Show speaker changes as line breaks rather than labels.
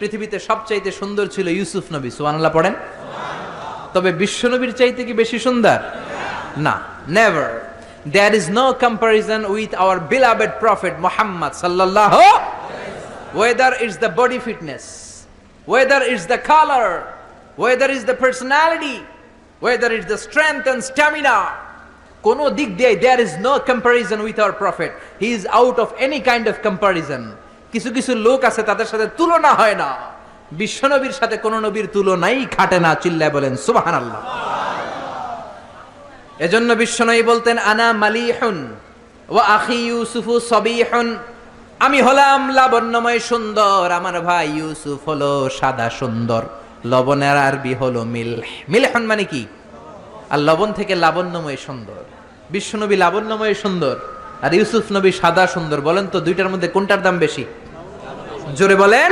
পৃথিবীতে সবচাইতে সুন্দর ছিল ইউসুফ নবী, সুবহানাল্লাহ পড়েন। তবে বিশ্ব নবীর চাইতে কি বেশি সুন্দর? না, never. There is no comparison with our beloved prophet Muhammad sallallahu, whether it's the body fitness, whether it's the color, whether it's the personality, whether it's the strength and stamina, কোনো দিক দিয়ে there is no comparison with our prophet. He is out of any kind of comparison. কিছু কিছু লোক আছে তাদের সাথে তুলনা হয় না, বিশ্ব নবীর সাথে কোন নবীর তুলনাই খাটে না। চিল্লায় বলেন সুবহানাল্লাহ। এজন্য বিশ্বনবী বলতেন আনা মালিহুন ওয়া আখি ইউসুফু সাবিহুন, আমি হলাম লাবণ্যময় সুন্দর, আমার ভাই ইউসুফ হলো সাদা সুন্দর। লবণের আরবি হলো মিলহ। মিলহুন মানে কি? আর লবণ থেকে লাবণ্যময় সুন্দর। বিশ্বনবী লাবণ্যময় সুন্দর আর ইউসুফ নবী সাদা সুন্দর। বলেন তো দুইটার মধ্যে কোনটার দাম বেশি? জোরে বলেন।